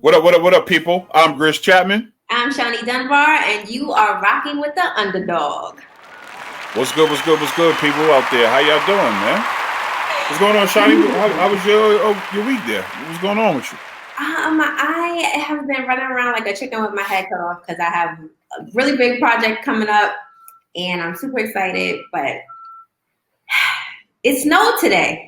What up, people? I'm Chris Chapman. I'm Shawnee Dunbar, and you are rocking with the underdog. What's good, people out there? How y'all doing, man? What's going on, Shawnee? How was your week there? What's going on with you? I have been running around like a chicken with my head cut off because I have a really big project coming up, and I'm super excited. But it snowed today.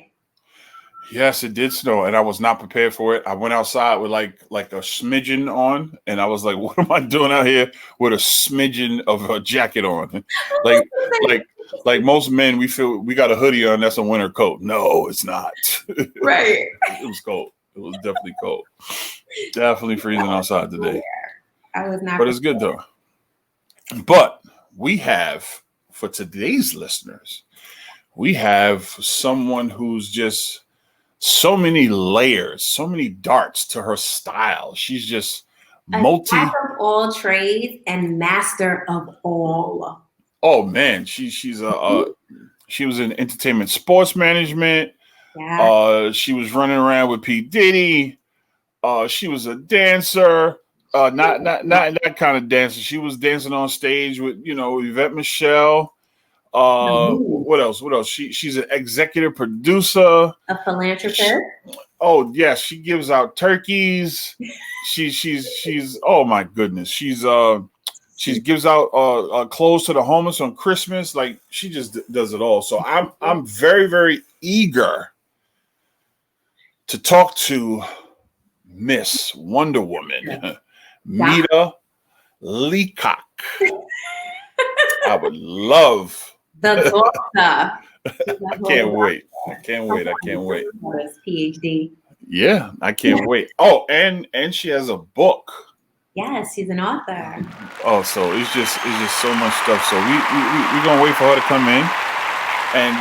Yes, it did snow, and I was not prepared for it. I went outside with like a smidgen on, and I was like, "What am I doing out here with a smidgen of a jacket on?" like like like most men, we feel we got a hoodie on. That's a winter coat. No, it's not. Right. It was cold. It was definitely cold. Definitely freezing outside today. I was not. But it's good though. But we have for today's listeners, we have someone who's just so many layers, so many darts to her style. She's just multi. Jack of all trades and master of all. Oh man, she was in entertainment sports management. Yeah. She was running around with P. Diddy. She was a dancer. Not that kind of dancer. She was dancing on stage with Yvette Michelle. What else? She's an executive producer, a philanthropist. Oh yes, she gives out turkeys. She's oh my goodness. She gives out clothes to the homeless on Christmas. Like she just does it all. So I'm very, very eager to talk to Miss Wonder Woman, Meda Leacock. I would love the daughter. I can't wait. I can't wait. PhD. Yeah, I can't wait. Oh, and she has a book. Yes, she's an author. Oh, so it's just so much stuff. So we're gonna wait for her to come in, and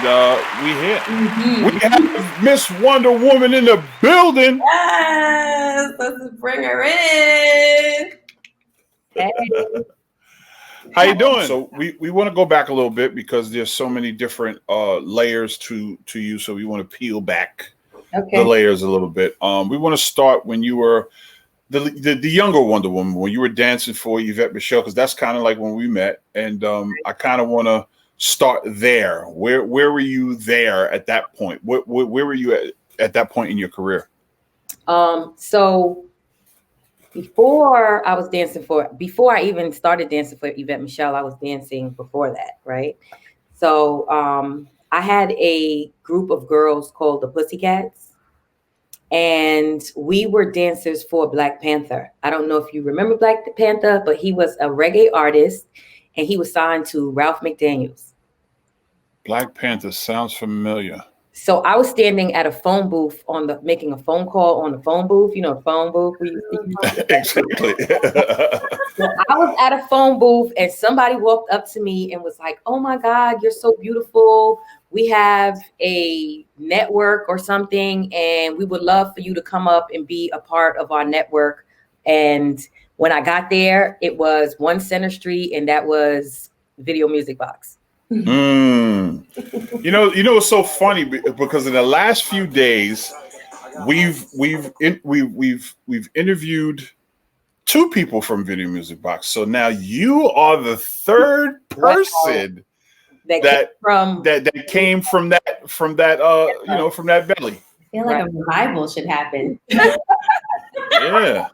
we here. Mm-hmm. We have Miss Wonder Woman in the building. Yes, let's bring her in. Hey. How you doing? So we want to go back a little bit because there's so many different layers to you. So we want to peel back the layers a little bit. We want to start when you were the younger Wonder Woman, when you were dancing for Yvette Michelle, because that's kind of like when we met. And I kind of want to start there. Where were you there at that point? Where were you at that point in your career? So before I even started dancing for Yvette Michelle, I was dancing before that, right? So I had a group of girls called the Pussycats, and we were dancers for Black Panther. I don't know if you remember Black Panther, but he was a reggae artist, and he was signed to Ralph McDaniels. Black Panther sounds familiar. So I was standing at a phone booth making a phone call on the phone booth, the phone booth. Exactly. So I was at a phone booth and somebody walked up to me and was like, "Oh my God, you're so beautiful. We have a network or something, and we would love for you to come up and be a part of our network." And when I got there, it was 1 Center Street, and that was Video Music Box. You know, it's so funny because in the last few days, we've interviewed 2 people from Video Music Box. So now you are the 3rd person that came from that from that belly. I feel like a revival should happen. Yeah.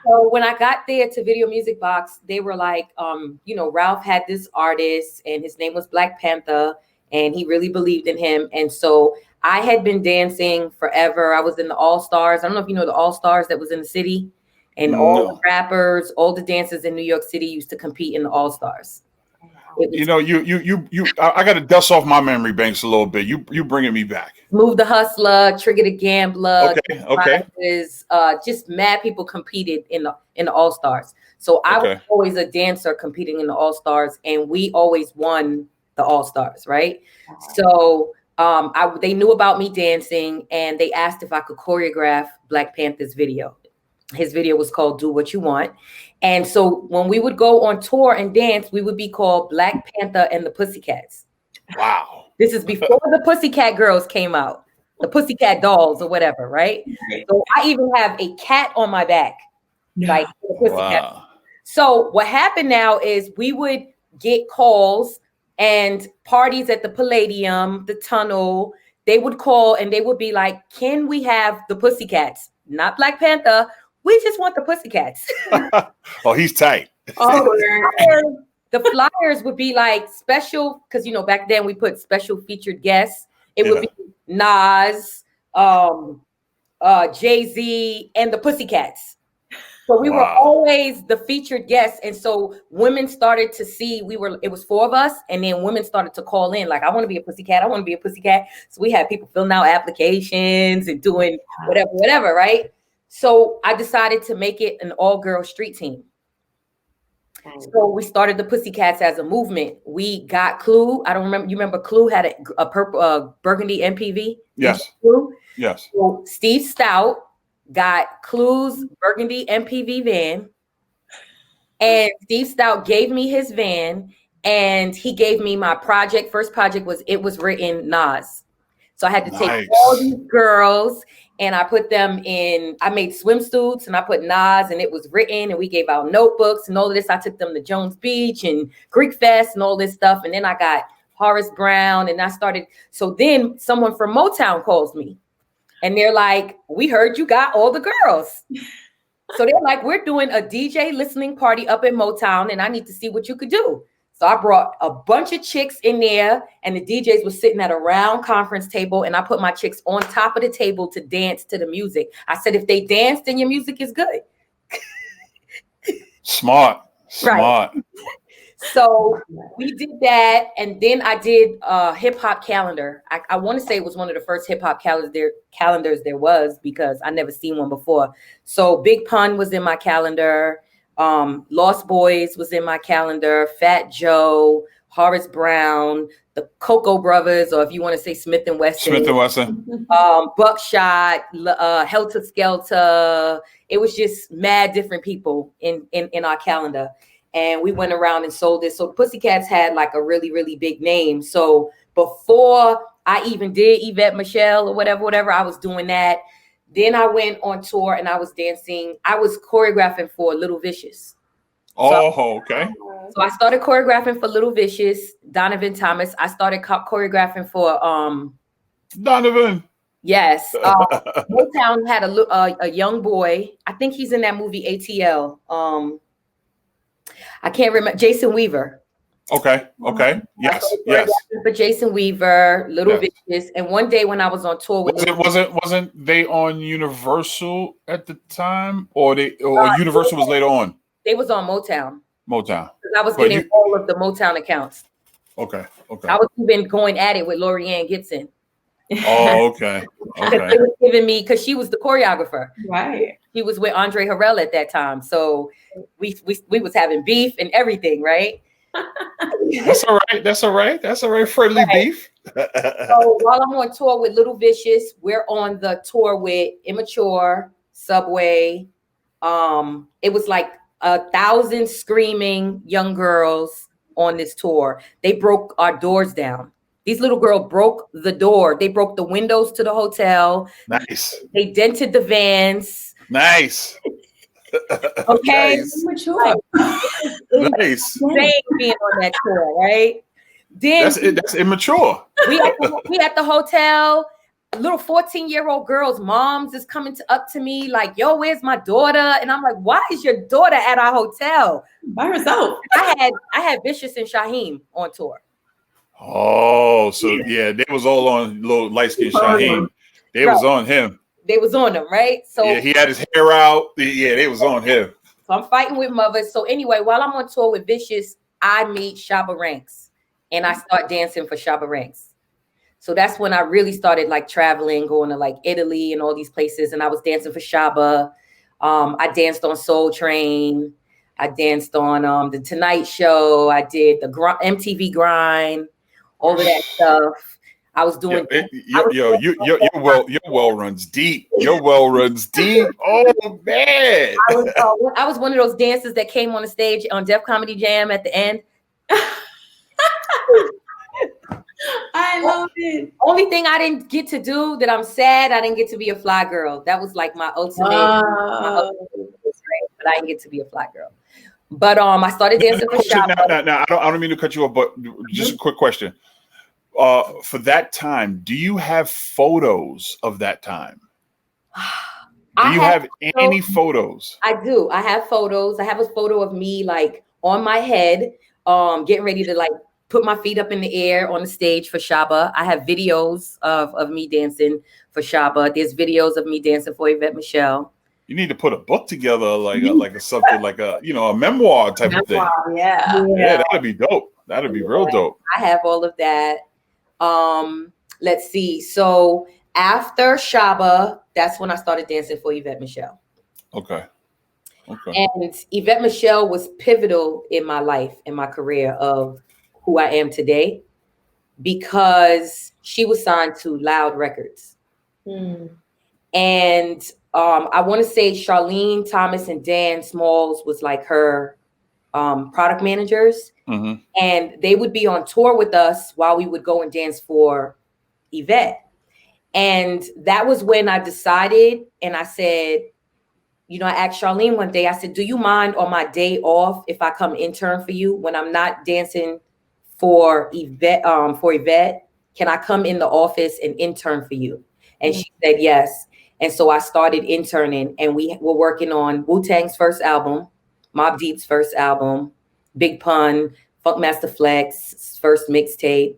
So when I got there to Video Music Box, they were like, Ralph had this artist and his name was Black Panther, and he really believed in him. And so I had been dancing forever. I was in the All Stars. I don't know if you know the All Stars that was in the city, and all the rappers, all the dancers in New York City used to compete in the All Stars. I got to dust off my memory banks a little bit. You bringing me back. Move the Hustler, Trigger the Gambler. Okay. Just mad people competed in the All Stars. So I was always a dancer competing in the All Stars, and we always won the All Stars, right? So they knew about me dancing, and they asked if I could choreograph Black Panther's video. His video was called "Do What You Want." And so when we would go on tour and dance, we would be called Black Panther and the Pussycats. Wow. This is before the Pussycat Girls came out. the Pussycat Dolls or whatever, right? So I even have a cat on my back, like the Pussycat. Wow. So what happened now is we would get calls and parties at the Palladium, the Tunnel. They would call and they would be like, "Can we have the Pussycats? Not Black Panther. We just want the Pussycats." Oh, he's tight. Oh, The flyers would be like special, because back then we put special featured guests. It would be Nas, Jay-Z, and the Pussycats. So we were always the featured guests. And so women started to see it was 4 of us. And then women started to call in like, "I want to be a Pussycat. I want to be a Pussycat." So we had people filling out applications and doing whatever, right? So I decided to make it an all-girl street team. So we started the Pussycats as a movement. We got Clue. I don't remember. You remember Clue had a purple burgundy MPV? Yes. Clue? Yes. So Steve Stout got Clue's burgundy MPV van, and Steve Stout gave me his van, and he gave me my project. First project was written Nas. So I had to take all these girls and I put them in, I made swimsuits and I put Nas, and it was written, and we gave out notebooks and all of this. I took them to Jones Beach and Greek Fest and all this stuff. And then I got Horace Brown and I started. So then someone from Motown calls me and they're like, "We heard you got all the girls." So they're like, "We're doing a DJ listening party up in Motown and I need to see what you could do." So I brought a bunch of chicks in there and the DJs were sitting at a round conference table, and I put my chicks on top of the table to dance to the music. I said, "If they dance, then your music is good." Smart. Right. So we did that. And then I did a hip hop calendar. I want to say it was one of the first hip hop calendars there was, because I never seen one before. So Big Pun was in my calendar. Lost Boys was in my calendar. Fat Joe, Horace Brown, the Cocoa Brothers, or if you want to say Smith and Wesson. Buckshot, Helter Skelter. It was just mad different people in our calendar. And we went around and sold it. So Pussycats had like a really, really big name. So before I even did Yvette Michelle or whatever, I was doing that. Then I went on tour and I was dancing. I was choreographing for Little Vicious. Okay. So I started choreographing for Little Vicious, Donovan Thomas. I started choreographing for Donovan. Yes. Motown had a young boy. I think he's in that movie ATL. I can't remember. Jason Weaver. Okay. Yes. For Jason Weaver, Little Vicious, and one day when I was on tour with wasn't they on Universal at the time, or Universal was later on? They was on Motown. I was getting all of the Motown accounts. Okay. I was even going at it with Lorianne Gibson. Oh, okay. They were giving me, because she was the choreographer. Right. He was with Andre Harrell at that time, so we was having beef and everything, right? That's all right. Friendly beef. So while I'm on tour with Little Vicious, we're on the tour with Immature, Subway. It was like 1,000 screaming young girls on this tour. They broke our doors down. These little girls broke the door. They broke the windows to the hotel. Nice. They dented the vans. Nice. Okay. Nice. Mature. Nice. Being on that tour, right? Then that's immature. We at the hotel. Little 14-year-old girls' moms is coming up to me like, "Yo, where's my daughter?" And I'm like, "Why is your daughter at our hotel By herself?" I had Vicious and Shaheem on tour. Oh, so they was all on little light skinned Shaheem. They was on him. They was on him, right? So he had his hair out. Yeah, they was on him. So I'm fighting with mothers. So anyway, while I'm on tour with Vicious, I meet Shabba Ranks and I start dancing for Shabba Ranks. So that's when I really started like traveling, going to like Italy and all these places. And I was dancing for Shabba. I danced on Soul Train. I danced on The Tonight Show. I did the MTV Grind, all of that stuff. I was doing. Your well runs deep. Your well runs deep. Oh man! I was one of those dancers that came on the stage on Def Comedy Jam at the end. I love it. Only thing I didn't get to do that I'm sad I didn't get to be a fly girl. That was like my ultimate. But I didn't get to be a fly girl. But I started dancing for Shaba. Now, I don't mean to cut you off, but just a quick question. For that time, do you have photos of that time? Do you have any photos? I do. I have photos. I have a photo of me like on my head, getting ready to like put my feet up in the air on the stage for Shaba. I have videos of me dancing for Shaba. There's videos of me dancing for Yvette Michelle. You need to put a book together, like a something like a memoir type of thing. Yeah, that'd be dope. That'd be real dope. I have all of that. Let's see. So after Shaba, that's when I started dancing for Yvette Michelle. Okay. And Yvette Michelle was pivotal in my life, in my career of who I am today, because she was signed to Loud Records. And I want to say Charlene Thomas and Dan Smalls was like her product managers. And they would be on tour with us while we would go and dance for Yvette. And that was when I decided, and I said, I asked Charlene one day, I said, do you mind on my day off if I come intern for you when I'm not dancing for Yvette, can I come in the office and intern for you? And she said, yes. And so I started interning, and we were working on Wu-Tang's first album, Mobb Deep's first album, Big Pun, Funkmaster Flex's first mixtape.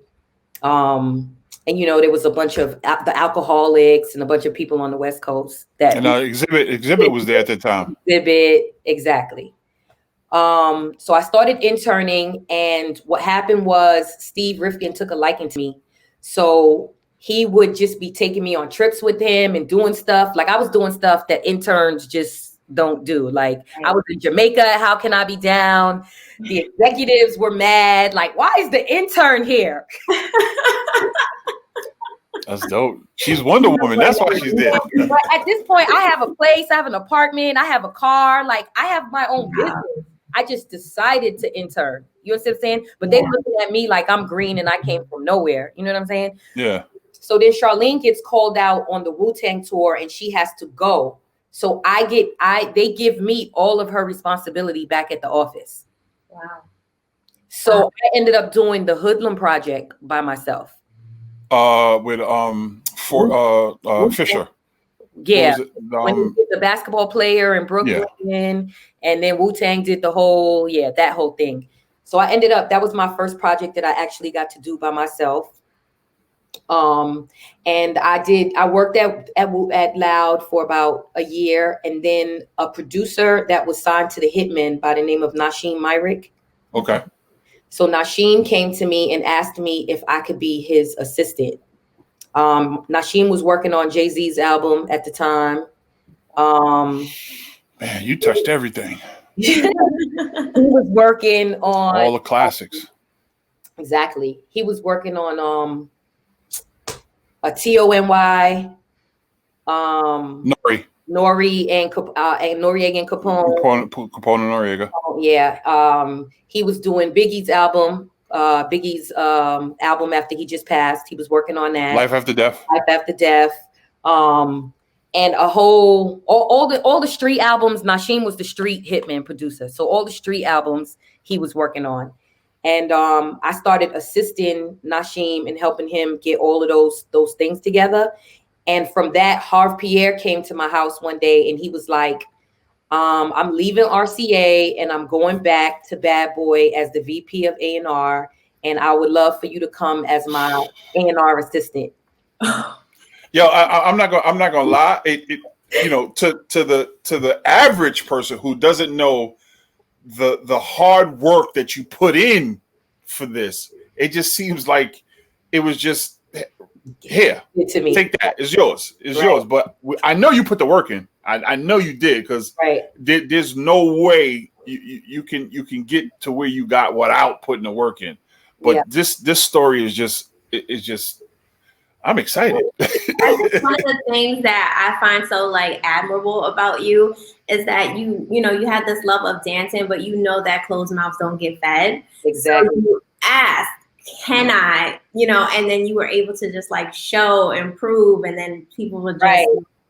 And, there was a bunch of the Alcoholics and a bunch of people on the West Coast. Exhibit was there at the time. Exhibit, exactly. So I started interning, and what happened was Steve Rifkin took a liking to me. So he would just be taking me on trips with him and doing stuff. Like I was doing stuff that interns just don't do. Like I was in Jamaica. How can I be down? The executives were mad. Like, why is the intern here? That's dope. She's Wonder Woman. That's why she's there. But at this point, I have a place, I have an apartment, I have a car. Like I have my own business. I just decided to intern. You understand what I'm saying? But they're looking at me like I'm green and I came from nowhere. You know what I'm saying? Yeah. So then Charlene gets called out on the Wu-Tang tour and she has to go. So they give me all of her responsibility back at the office. Wow. So I ended up doing the Hoodlum project by myself. With Fisher. Yeah. When he did the basketball player in Brooklyn, and then Wu-Tang did that whole thing. So I ended up, that was my first project that I actually got to do by myself. And I worked at Loud for about a year, and then a producer that was signed to the Hitman by the name of Nasheem Myrick. Okay. So Nasheem came to me and asked me if I could be his assistant. Nasheem was working on Jay-Z's album at the time. Man, you touched everything. He was working on all the classics. Exactly. He was working on a TONY, Nori and Noriega and Capone. Capone and Noriega. He was doing Biggie's album. Biggie's album after he just passed. He was working on that. Life After Death. And all the street albums. Nasheem was the street hitman producer. So all the street albums he was working on. And I started assisting Nasheem and helping him get all of those things together. And from that, Harv Pierre came to my house one day and he was like, I'm leaving RCA and I'm going back to Bad Boy as the VP of A&R. And I would love for you to come as my A&R assistant. Yo, I'm not gonna lie. To the average person who doesn't know the hard work that you put in for this, it just seems like it was just here. To me. Take that. It's yours. It's yours. But I know you put the work in. I know you did, because there's no way you can get to where you got without putting the work in. But this story is just I'm excited. I think one of the things that I find so admirable about you is that you had this love of dancing, but that closed mouths don't get fed. Exactly. So you ask, cannot, and then you were able to just like show, improve, and then people would just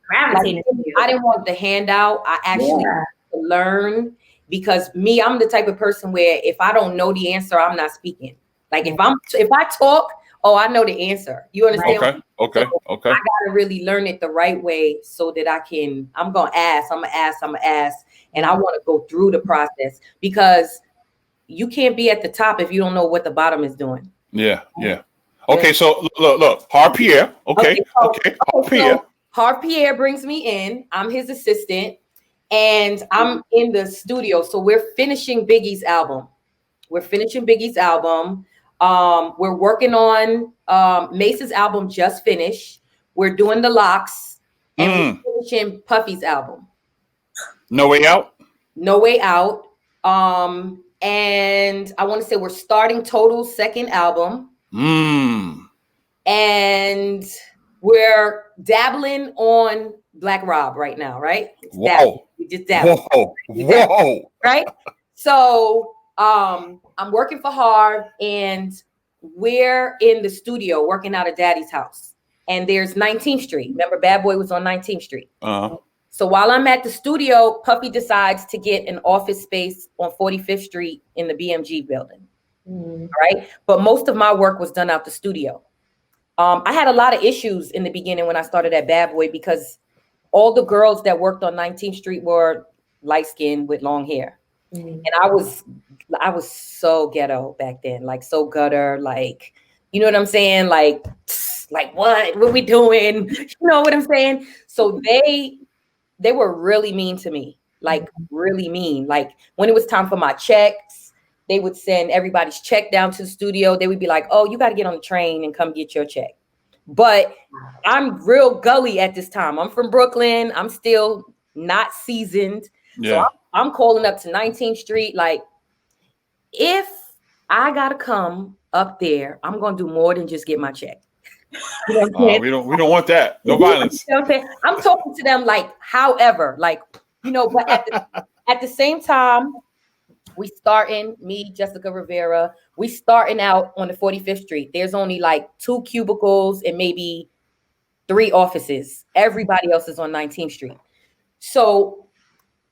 gravitate to you. I didn't want the handout. I actually learn, because I'm the type of person where if I don't know the answer, I'm not speaking. Like if I talk, I know the answer. You understand? Okay. I gotta really learn it the right way so that I'm gonna ask, and I want to go through the process, because you can't be at the top if you don't know what the bottom is doing. Yeah. Okay, so look, Harv Pierre. Okay. Harv Pierre. Harv Pierre brings me in. I'm his assistant, and I'm in the studio. So we're finishing Biggie's album. We're working on Mace's album, just finished. We're doing the locks, and we're finishing Puffy's album. No Way Out. And I want to say we're starting Total's second album. And we're dabbling on Black Rob right now, right? We just dabble. Whoa. Right? So I'm working for Harv, and we're in the studio working out of Daddy's house. And there's 19th Street. Remember, Bad Boy was on 19th Street. So while I'm at the studio, Puffy decides to get an office space on 45th Street in the BMG building. Right? But most of my work was done out the studio. I had a lot of issues in the beginning when I started at Bad Boy, because all the girls that worked on 19th Street were light-skinned with long hair. And I was so ghetto back then, like so gutter, like, you know what I'm saying? Like what we doing? You know what I'm saying? So they were really mean to me, like really mean. Like when it was time for my checks, they would send everybody's check down to the studio. They would be like, "Oh, you got to get on the train and come get your check." But I'm real gully at this time. I'm from Brooklyn. I'm still not seasoned. Yeah. So I'm calling up to 19th Street. Like, if I got to come up there, I'm going to do more than just get my check. You know we don't want that. No violence. You know what I'm saying? I'm talking to them like, however, like, but at the same time, Jessica Rivera, we starting out on the 45th Street. There's only like 2 cubicles and maybe 3 offices. Everybody else is on 19th Street. So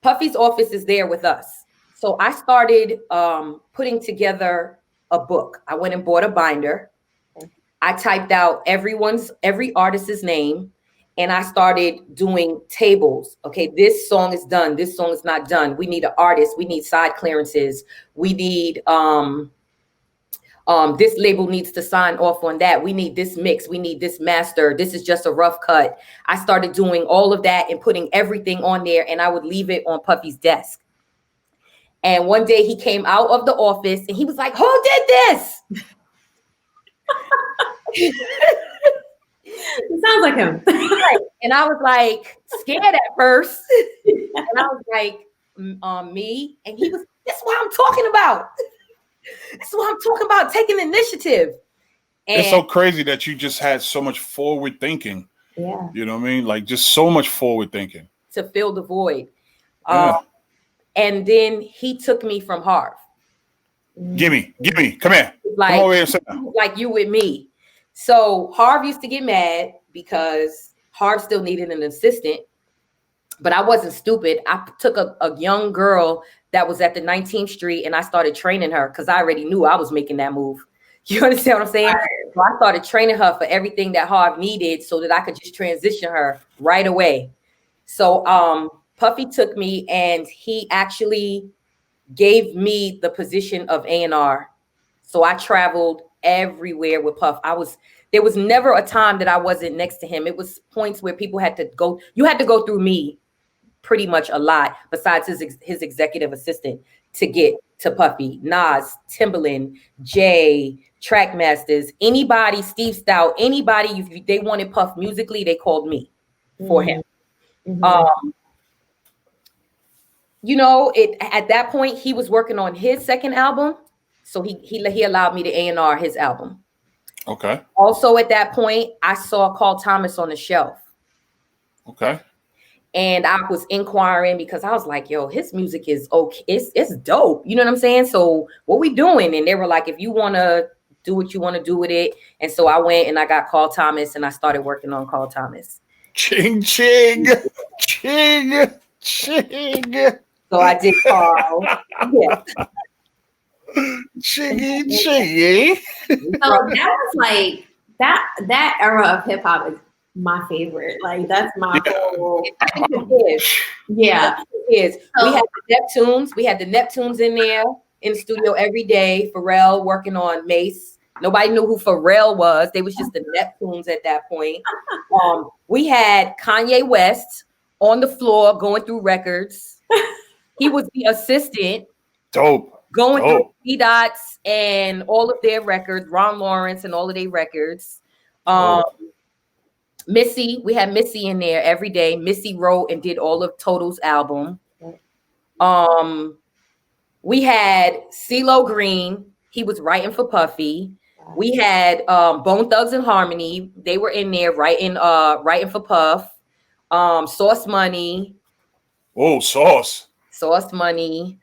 Puffy's office is there with us. So I started putting together a book. I went and bought a binder. I typed out every artist's name, and I started doing tables. Okay, this song is done. This song is not done. We need an artist. We need side clearances. We need this label needs to sign off on that. We need this mix. We need this master. This is just a rough cut. I started doing all of that and putting everything on there, and I would leave it on Puffy's desk. And one day he came out of the office and he was like, "Who did this?" It sounds like him. And I was like scared at first. And I was like, me. And he was, "That's what I'm talking about. That's what I'm talking about, taking initiative." And it's so crazy that you just had so much forward thinking. Yeah. You know what I mean? Like just so much forward thinking. To fill the void. Yeah. And then he took me from Harv. Gimme. Come here. Like, come over here and sit down. Like you with me. So Harv used to get mad because Harv still needed an assistant. But I wasn't stupid. I took a young girl that was at the 19th Street and I started training her because I already knew I was making that move. You understand what I'm saying? So I started training her for everything that Harv needed so that I could just transition her right away. So Puffy took me and he actually gave me the position of A&R. So I traveled everywhere with Puff. There was never a time that I wasn't next to him. It was points where people had to go. You had to go through me pretty much a lot, besides his executive assistant, to get to Puffy. Nas, Timbaland, Jay, Trackmasters, anybody, Steve Stout, anybody, if they wanted Puff musically, they called me for him. Mm-hmm. At that point, he was working on his second album. So he allowed me to A&R his album. Okay. Also at that point, I saw Carl Thomas on the shelf. Okay. And I was inquiring because I was like, yo, his music is okay. It's dope. You know what I'm saying? So what we doing? And they were like, if you want to do what you want to do with it. And so I went and I got Carl Thomas and I started working on Carl Thomas. Ching, ching, ching, ching. So I did Carl. Yeah. Chingy, chingy. So that was like that era of hip hop is my favorite. Like that's my whole. Yeah, it is. We had the Neptunes. We had the Neptunes in there in the studio every day. Pharrell working on Mace. Nobody knew who Pharrell was. They was just the Neptunes at that point. We had Kanye West on the floor going through records. He was the assistant. Dope. Going through B-Dots and all of their records, Ron Lawrence and all of their records. Missy, we had Missy in there every day. Missy wrote and did all of Total's album. We had CeeLo Green. He was writing for Puffy. We had Bone Thugs and Harmony. They were in there writing for Puff. Sauce Money. Oh, Sauce Money.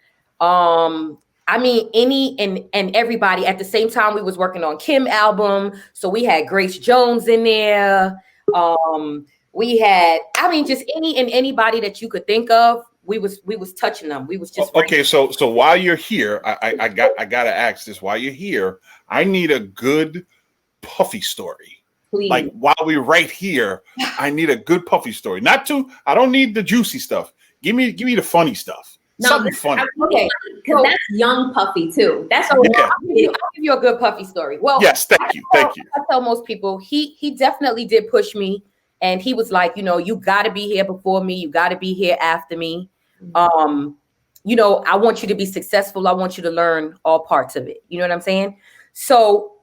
I mean, any and everybody at the same time. We was working on Kim album, so we had Grace Jones in there. We had, I mean, just any and anybody that you could think of. We was touching them. We was just okay. So while you're here, I gotta ask this. While you're here, I need a good Puffy story. Please. Like while we're right here, I need a good Puffy story. I don't need the juicy stuff. Give me the funny stuff. No, something funny. Okay, because that's young Puffy too. That's yeah. I'll give you a good Puffy story. Well, yes, thank you. I tell most people he definitely did push me, and he was like, you got to be here before me. You got to be here after me. I want you to be successful. I want you to learn all parts of it. You know what I'm saying? So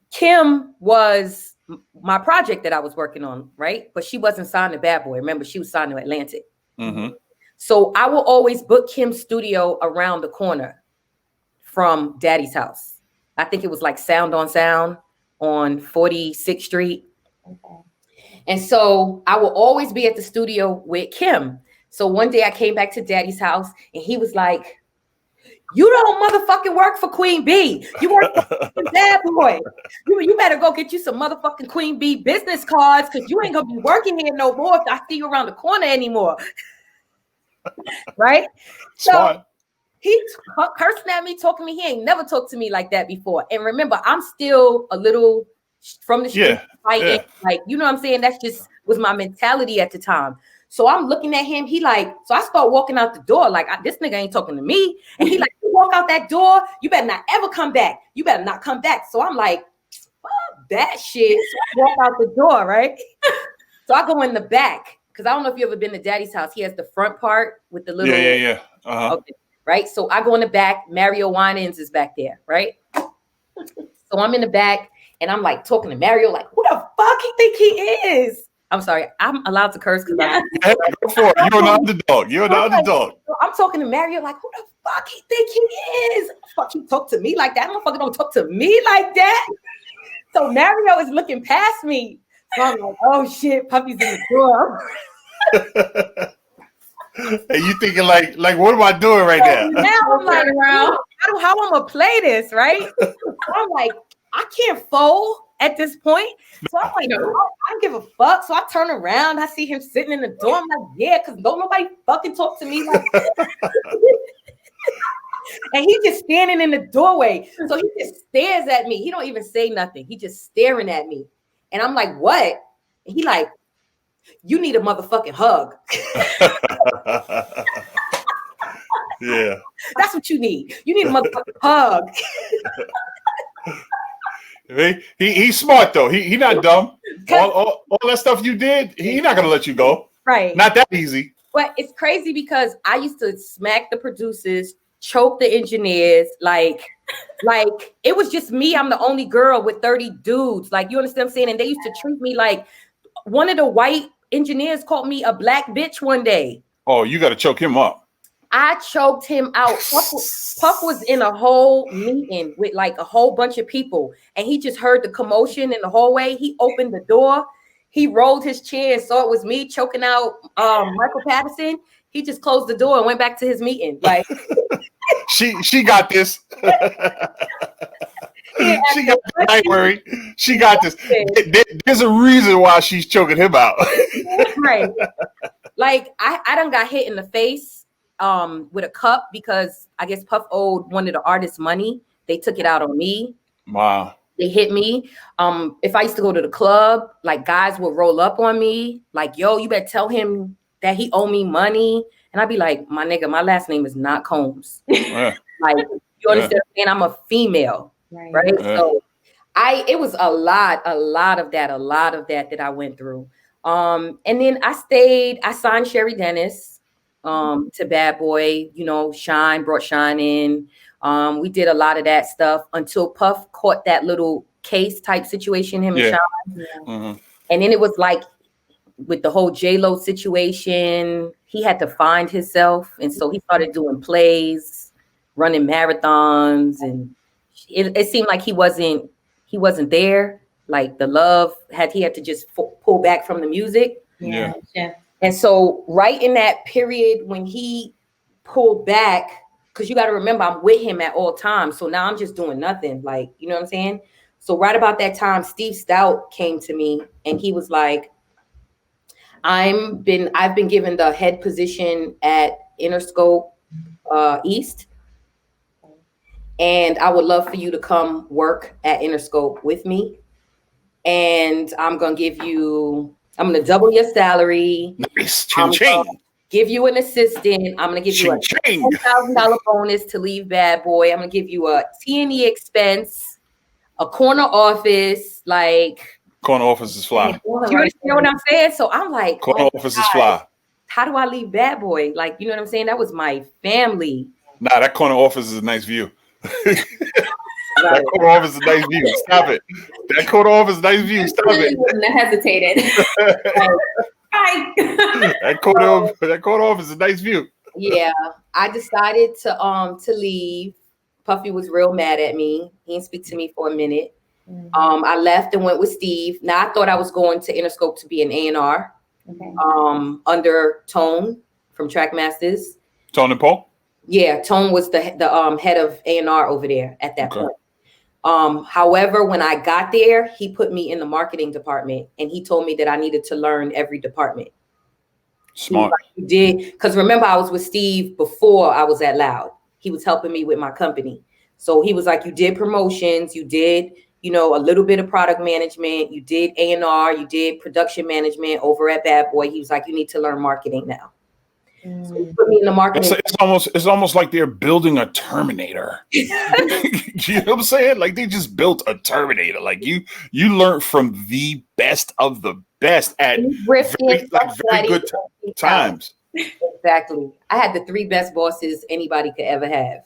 Kim was my project that I was working on, right? But she wasn't signed to Bad Boy. Remember, she was signed to Atlantic. Mm-hmm. So I will always book Kim's studio around the corner from Daddy's house. I think it was like Sound on 46th Street. Okay. And so I will always be at the studio with Kim. So one day I came back to Daddy's house and he was like, "You don't motherfucking work for Queen B. You work for Bad Boy. You better go get you some motherfucking Queen B business cards because you ain't going to be working here no more if I see you around the corner anymore." Right? Smart. So he cursing at me, talking to me. He ain't never talked to me like that before. And remember, I'm still a little from the street fighting. Yeah. Like, you know what I'm saying? That's just was my mentality at the time. So I'm looking at him. So I start walking out the door. Like, this nigga ain't talking to me. And he like, "You walk out that door, you better not ever come back. You better not come back." So I'm like, fuck that shit. So I walk out the door, right? So I go in the back. Because I don't know if you ever been to Daddy's house. He has the front part with the little. Yeah. Uh-huh. Okay, right. So I go in the back. Mario Winans is back there, right? So I'm in the back and I'm like talking to Mario, like, who the fuck he think he is? I'm sorry. I'm allowed to curse because go for it. You're an underdog. You're an underdog. So I'm talking to Mario, like, who the fuck he think he is? Fuck, he talk to me like that. Motherfucker don't talk to me like that. So Mario is looking past me. So I'm like, oh shit, Puffy's in the door. And you thinking like, what am I doing right now? Now I'm like, how I'm gonna play this, right? So I'm like, I can't fold at this point. So I'm like, I don't give a fuck. So I turn around, I see him sitting in the door. I'm like, yeah, because don't nobody fucking talk to me like that. And he just standing in the doorway. So he just stares at me. He don't even say nothing. He just staring at me. And I'm like, what? And he like, "You need a motherfucking hug." Yeah. That's what you need. You need a motherfucking hug. He's smart though. He not dumb. All that stuff you did, he's not gonna let you go. Right. Not that easy. But it's crazy because I used to smack the producers, choke the engineers, like it was just me. I'm the only girl with 30 dudes. Like, you understand what I'm saying? And they used to treat me like one of the white engineers called me a black bitch one day. Oh, you got to choke him up. I choked him out. Puff was in a whole meeting with like a whole bunch of people, and he just heard the commotion in the hallway. He opened the door. He rolled his chair and saw it was me choking out Michael Patterson. He just closed the door and went back to his meeting. Like, she got this. She got this. Don't worry. She got this. There's a reason why she's choking him out. Right. Like I done got hit in the face with a cup because I guess Puff owed one of the artists money. They took it out on me. Wow. They hit me. If I used to go to the club, like guys would roll up on me, like, yo, you better tell him that he owe me money. And I'd be like, my nigga, my last name is not Combs. Yeah. Like, you understand? And I'm a female, right? Yeah. So it was a lot of that I went through. And then I signed Sherry Dennis to Bad Boy, Shine, brought Shine in. We did a lot of that stuff until Puff caught that little case type situation, him and Shine. Yeah. Mm-hmm. And then it was like with the whole J-Lo situation, he had to find himself. And so he started doing plays, running marathons. And it seemed like he wasn't there. Like the love he had to just pull back from the music. Yeah. And so right in that period when he pulled back, because you got to remember, I'm with him at all times. So now I'm just doing nothing. Like, you know what I'm saying? So right about that time, Steve Stout came to me and he was like, I've been given the head position at Interscope East. And I would love for you to come work at Interscope with me. And I'm going to double your salary. Nice. Ching-ching. Give you an assistant. I'm going to give you a $10,000 bonus to leave Bad Boy. I'm going to give you a T&E expense, a corner office. Like, corner office is fly. You understand what I'm saying? So I'm like, corner office is fly. How do I leave Bad Boy? Like, you know what I'm saying? That was my family. Nah, that corner office is a nice view. That corner office is a nice view. Stop it. That corner office is a nice view. Stop it. Wouldn't have hesitated. That corner office is a nice view. Yeah, I decided to leave. Puffy was real mad at me. He didn't speak to me for a minute. Mm-hmm. I left and went with Steve. Now I thought I was going to Interscope to be an A&R. Okay. Under Tone from Trackmasters. Tone and Paul? Yeah, Tone was the head of A&R over there at that point. However, when I got there, he put me in the marketing department and he told me that I needed to learn every department. Smart. You did, because remember, I was with Steve before I was at Loud. He was helping me with my company. So he was like, you did promotions, you did, a little bit of product management, you did A&R, you did production management over at Bad Boy. He was like, you need to learn marketing now. So he put me in the marketing. It's almost like they're building a Terminator. You know what I'm saying? Like they just built a Terminator. Like you learned from the best of the best at very good times. Exactly. I had the 3 best bosses anybody could ever have.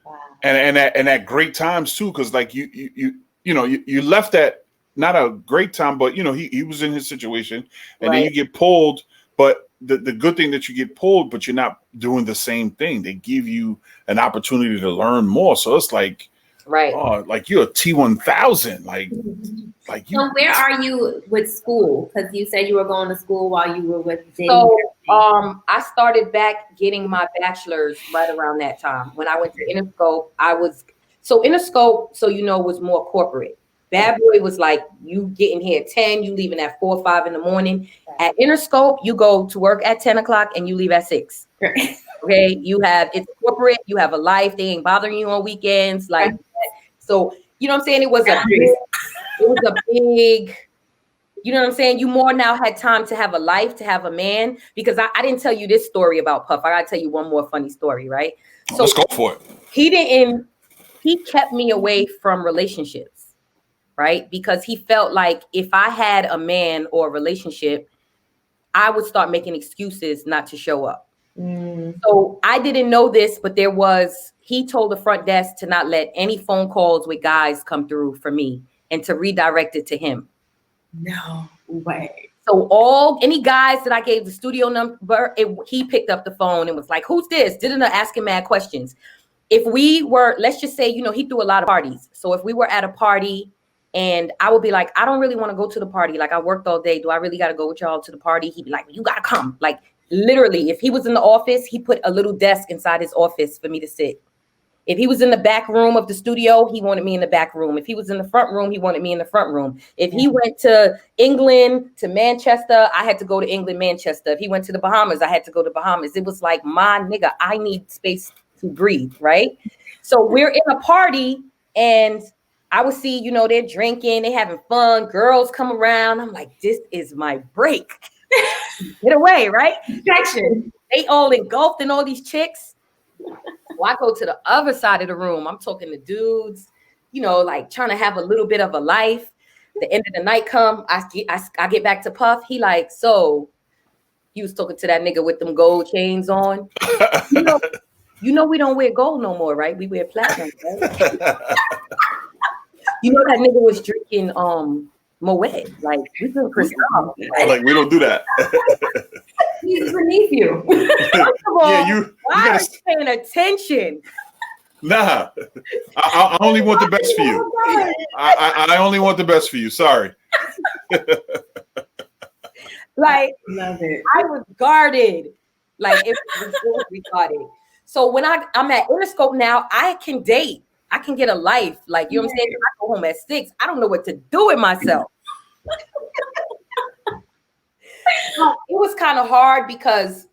Wow. And at great times too, because like you left at not a great time, but he was in his situation, and then you get pulled. But the good thing that you get pulled, but you're not doing the same thing. They give you an opportunity to learn more. So it's like, like you're a T1000. Like you. So where are you with school? Because you said you were going to school while you were with Jay. So I started back getting my bachelor's right around that time. When I went to Interscope, Interscope, was more corporate. Bad Boy was like, you getting here at 10, you leaving at 4 or 5 in the morning. At Interscope, you go to work at 10 o'clock and you leave at 6. Okay, it's corporate, you have a life, they ain't bothering you on weekends. Like, so, you know what I'm saying? It was a big, you know what I'm saying? You more now had time to have a life, to have a man, because I didn't tell you this story about Puff. I gotta tell you one more funny story, right? So let's go for it. He kept me away from relationships. Right? Because he felt like if I had a man or a relationship, I would start making excuses not to show up. So I didn't know this, but he told the front desk to not let any phone calls with guys come through for me and to redirect it to him. No way. So any guys that I gave the studio number, he picked up the phone and was like, who's this? Didn't ask him mad questions. If we were, let's just say, he threw a lot of parties. So if we were at a party, and I would be like, I don't really want to go to the party. Like, I worked all day. Do I really got to go with y'all to the party? He'd be like, you got to come. Like, literally, if he was in the office, he put a little desk inside his office for me to sit. If he was in the back room of the studio, he wanted me in the back room. If he was in the front room, he wanted me in the front room. If he went to England, to Manchester, I had to go to England, Manchester. If he went to the Bahamas, I had to go to Bahamas. It was like, my nigga, I need space to breathe, right? So we're in a party and I would see, you know, they're drinking, they having fun, girls come around. I'm like, this is my break. Get away, right? Distraction. They all engulfed in all these chicks. Well, I go to the other side of the room. I'm talking to dudes, you know, like trying to have a little bit of a life. The end of the night come, I get back to Puff. He like, so you was talking to that nigga with them gold chains on. You know we don't wear gold no more, right? We wear platinum, right? You know that nigga was drinking Moet. Like, we drink Cristal. Like, we don't do that. He's beneath you. First of all, Yeah, you why are gotta, you paying attention? nah. I only want the best for you. I only want the best for you. Sorry. Like, Love it. I was guarded. Like, it was retarded. So when I'm at Interscope now, I can date. I can get a life. Like, you know what I'm saying? I go home at 6. I don't know what to do with myself. It was kind of hard because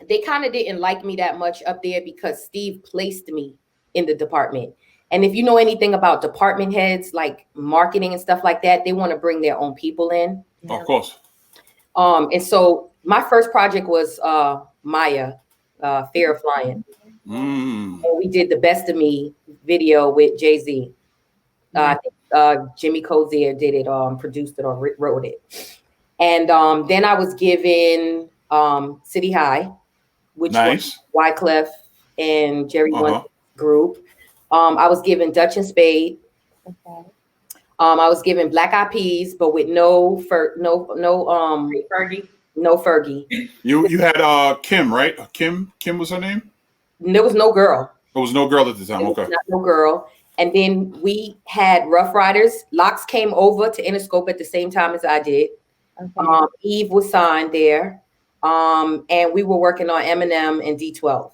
they kind of didn't like me that much up there because Steve placed me in the department. And if you know anything about department heads, like marketing and stuff like that, they want to bring their own people in. Of course. And so my first project was Maya, Fear of Flying. And we did the Best of Me video with Jay-Z. I think Jimmy Cozier did it, produced it or wrote it. And then I was given City High, which was Wyclef and Jerry One group. I was given Dutch and Spade. Okay. I was given Black Eyed Peas, but with no Fergie. No Fergie. You had Kim, right? Kim was her name? There was no girl. There was no girl at the time. Okay. No girl. And then we had Rough Riders. Locks came over to Interscope at the same time as I did. Okay. Eve was signed there. And we were working on Eminem and D12. Wow.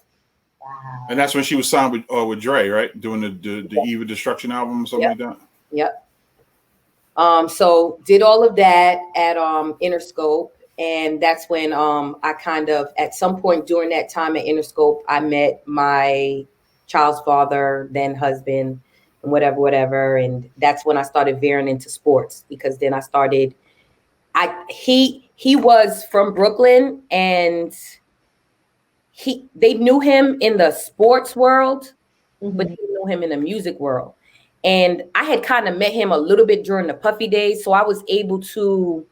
And that's when she was signed with Dre, right? Doing the Eve of Destruction album or something like that. Yep. So did all of that at Interscope. And that's when I kind of, at some point during that time at Interscope, I met my child's father, then husband, and whatever. And that's when I started veering into sports, because then I started, he was from Brooklyn, and they knew him in the sports world, but they didn't know him in the music world. And I had kind of met him a little bit during the Puffy days, so I was able to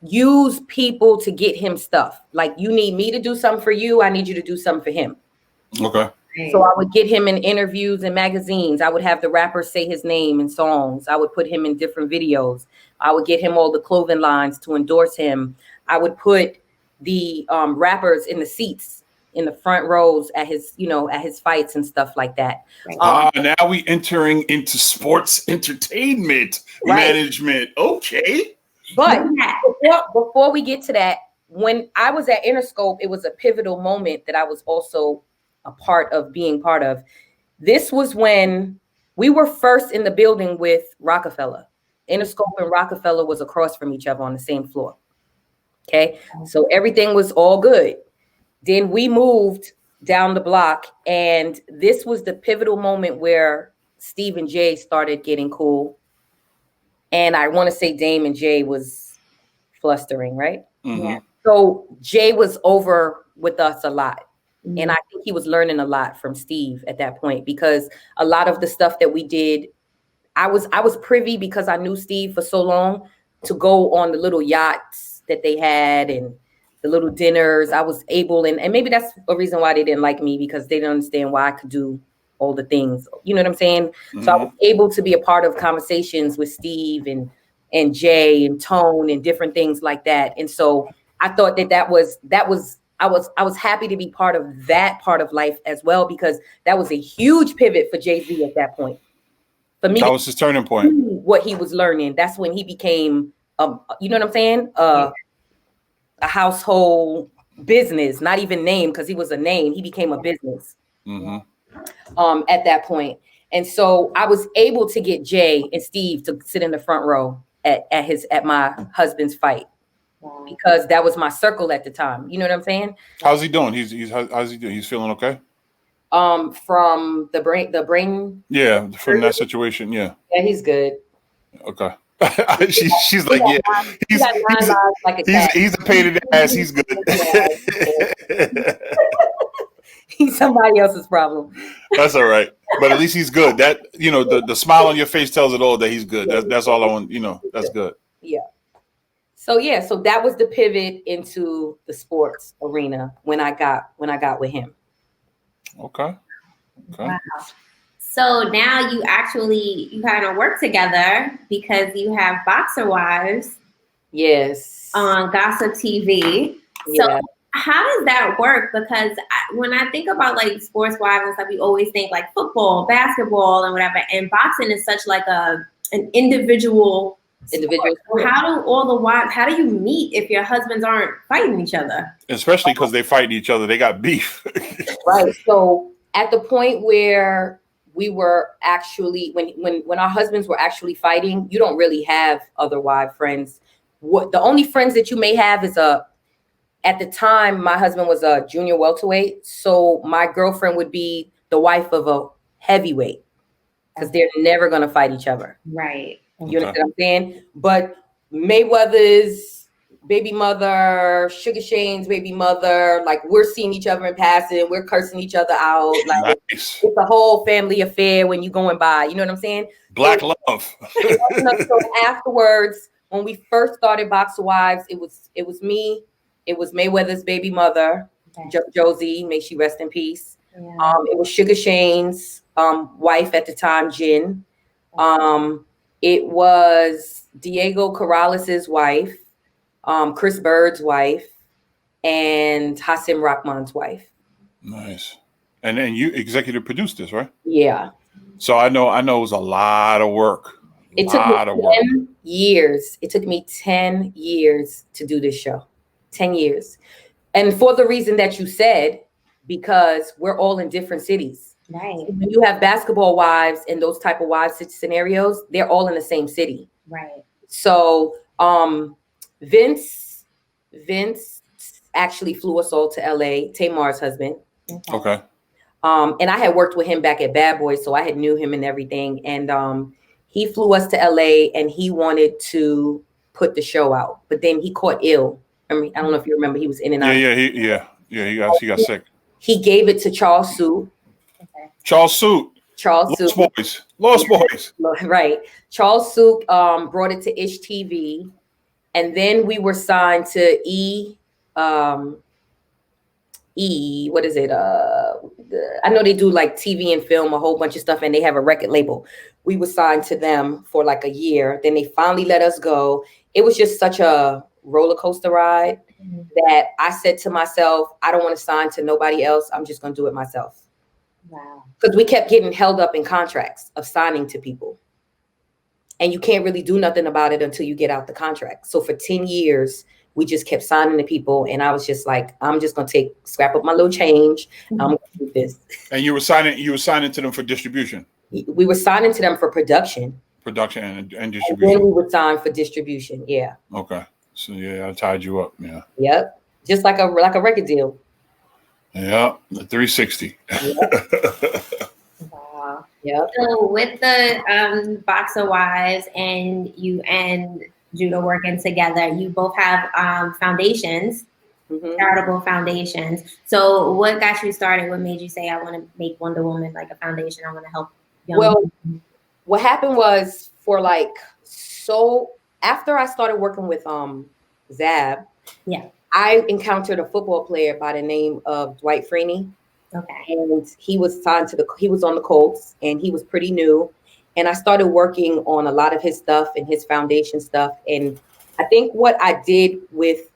use people to get him stuff. Like, you need me to do something for you, I need you to do something for him. Okay. So I would get him in interviews and magazines. I would have the rapper say his name in songs. I would put him in different videos. I would get him all the clothing lines to endorse him. I would put the rappers in the seats in the front rows at his, at his fights and stuff like that. Now we entering into sports entertainment management. Okay. But before we get to that, when I was at Interscope, it was a pivotal moment that I was also a part of being part of. This was when we were first in the building with Rockefeller. Interscope and Rockefeller was across from each other on the same floor. Okay. So everything was all good. Then we moved down the block, and this was the pivotal moment where Steve and Jay started getting cool. And I want to say Dame and Jay was flustering, right? Mm-hmm. Yeah. So Jay was over with us a lot. Mm-hmm. And I think he was learning a lot from Steve at that point, because a lot of the stuff that we did, I was privy, because I knew Steve for so long, to go on the little yachts that they had and the little dinners. I was able, and maybe that's a reason why they didn't like me, because they didn't understand why I could do all the things. You know what I'm saying? Mm-hmm. So I was able to be a part of conversations with Steve and Jay and Tone and different things like that. And so I thought I was happy to be part of that part of life as well, because that was a huge pivot for Jay-Z at that point. For me, that was his turning point. What he was learning, that's when he became, you know what I'm saying? A household business, not even name, because he was a name. He became a business. at that point. And so I was able to get Jay and Steve to sit in the front row at my husband's fight. Because that was my circle at the time. You know what I'm saying? How's he doing? How's he doing? He's feeling okay? From the brain. Yeah, from that situation. Yeah. Yeah, he's good. Okay. she's like, yeah. He's a pain in the ass. He's good. He's somebody else's problem. That's all right. But at least he's good. That, you know, the smile on your face tells it all that he's good. That's all I want. You know, that's good. Yeah. So that was the pivot into the sports arena when I got with him. Okay. Wow. So now you kind of work together because you have Boxer Wives. Yes. On Gossip TV. Yeah. So how does that work? Because when I think about like sports wives and stuff, we always think like football, basketball, and whatever. And boxing is such like an individual. Sport. How do you meet if your husbands aren't fighting each other? Especially because they fight each other. They got beef. Right. So at the point where we were actually, when our husbands were actually fighting, you don't really have other wife friends. The only friends that you may have is at the time, my husband was a junior welterweight. So my girlfriend would be the wife of a heavyweight because they're never going to fight each other. Right. You know what I'm saying? But Mayweather's baby mother, Sugar Shane's baby mother, like we're seeing each other in passing, we're cursing each other out. Like nice. It's a whole family affair when you're going by. You know what I'm saying? Black love. So afterwards, when we first started Boxer Wives, it was me, it was Mayweather's baby mother, Josie, may she rest in peace. Yeah. It was Sugar Shane's wife at the time, Jen. It was Diego Corrales' wife, Chris Bird's wife, and Hassim Rahman's wife. Nice. And then you executive produced this, right? Yeah. So I know it was a lot of work. It took me 10 years. It took me 10 years to do this show. 10 years. And for the reason that you said, because we're all in different cities. Right. So when you have basketball wives and those type of wives scenarios, they're all in the same city. Right. So Vince actually flew us all to LA, Tamar's husband. Okay. And I had worked with him back at Bad Boys, so I had knew him and everything. And he flew us to LA and he wanted to put the show out, but then he caught ill. I don't know if you remember, he was in and out. He got sick. He gave it to Charles Soot. Charles Soot. Lost Boys. Right. Charles Soot brought it to Ish TV. And then we were signed to what is it? I know they do like TV and film, a whole bunch of stuff, and they have a record label. We were signed to them for like a year. Then they finally let us go. It was just such a roller coaster ride that I said to myself, I don't want to sign to nobody else. I'm just going to do it myself. Wow. Because we kept getting held up in contracts of signing to people. And you can't really do nothing about it until you get out the contract. So for 10 years, we just kept signing to people. And I was just like, I'm just going to scrap up my little change. I'm going to do this. And you were signing to them for distribution? We were signing to them for production. Production and distribution. And then we would sign for distribution. Yeah. Okay. So yeah, I tied you up. Yeah. Yep. Just like a record deal. Yeah. The 360. Yep. Wow. Yep. So with the Boxer Wives and you and Judah working together, you both have foundations, charitable foundations. So what got you started? What made you say, I want to make Wonder Woman like a foundation? I want to help young people? What happened was after I started working with Zab, I encountered a football player by the name of Dwight Freeney. Okay. And he was he was on the Colts and he was pretty new. And I started working on a lot of his stuff and his foundation stuff. And I think what I did with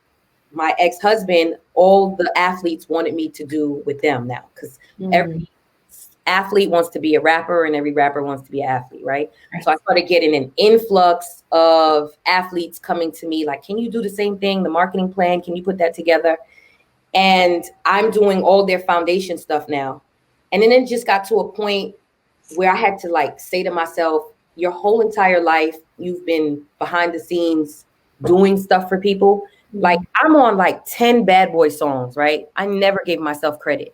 my ex-husband, all the athletes wanted me to do with them now. Because every athlete wants to be a rapper and every rapper wants to be an athlete, right? So I started getting an influx of athletes coming to me like, can you do the same thing? The marketing plan, can you put that together? And I'm doing all their foundation stuff now. And then it just got to a point where I had to like say to myself, your whole entire life, you've been behind the scenes doing stuff for people. Like I'm on like 10 bad boy songs, right? I never gave myself credit.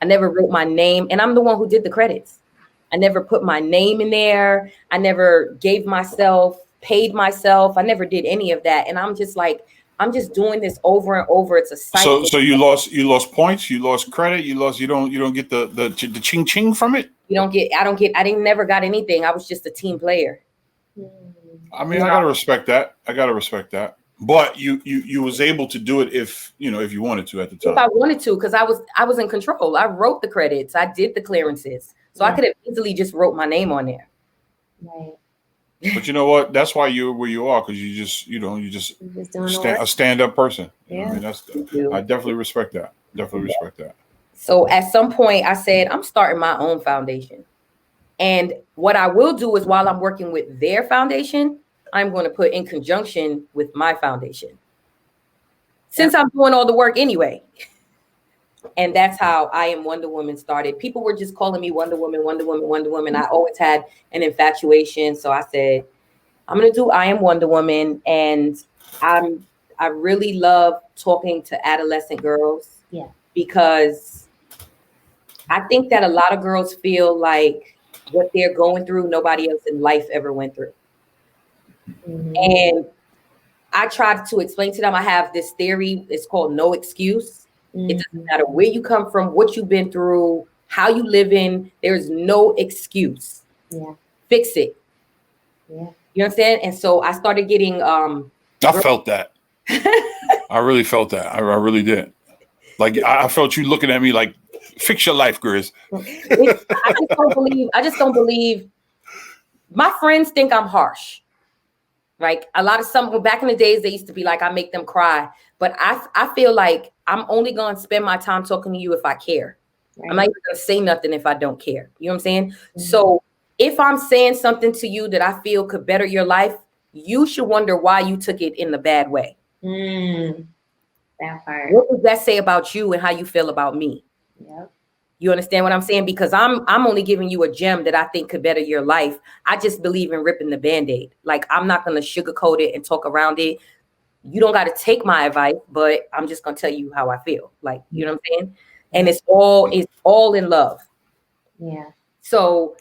I never wrote my name, and I'm the one who did the credits. I never put my name in there. I never gave myself, paid myself. I never did any of that. And I'm just like, I'm just doing this over and over. It's a cycle. So you lost points, you lost credit, you don't get the ching ching from it. I didn't never got anything. I was just a team player. I mean, I gotta respect that. But you was able to do it if you wanted to at the time. If I wanted to, because I was in control. I wrote the credits. I did the clearances. So I could have easily just wrote my name on there. Right. But you know what? That's why you're where you are, because you just a stand-up person. Yeah. I mean, I definitely respect that. So at some point I said, I'm starting my own foundation. And what I will do is while I'm working with their foundation, I'm going to put in conjunction with my foundation. Since I'm doing all the work anyway. And that's how I Am Wonder Woman started. People were just calling me Wonder Woman, Wonder Woman, Wonder Woman. I always had an infatuation. So I said, I'm going to do I Am Wonder Woman. And I really love talking to adolescent girls. Yeah. Because I think that a lot of girls feel like what they're going through, nobody else in life ever went through. And I tried to explain to them, I have this theory, it's called no excuse. It doesn't matter where you come from, what you've been through, how you live in, there's no excuse. Yeah. Fix it. Yeah. You understand? And so I started getting I felt that. I really felt that. I really did. Like I felt you looking at me like, fix your life, Grizz. I just don't believe. My friends think I'm harsh. Like back in the days, they used to be like, I make them cry. But I feel like I'm only going to spend my time talking to you if I care. Right. I'm not even going to say nothing if I don't care. You know what I'm saying? Mm-hmm. So if I'm saying something to you that I feel could better your life, you should wonder why you took it in the bad way. That part. What does that say about you and how you feel about me? Yep. You understand what I'm saying? Because I'm only giving you a gem that I think could better your life. I just believe in ripping the Band-Aid. Like I'm not going to sugarcoat it and talk around it. You don't got to take my advice, but I'm just going to tell you how I feel. Like, you know what I'm saying? And it's all in love. Yeah. So,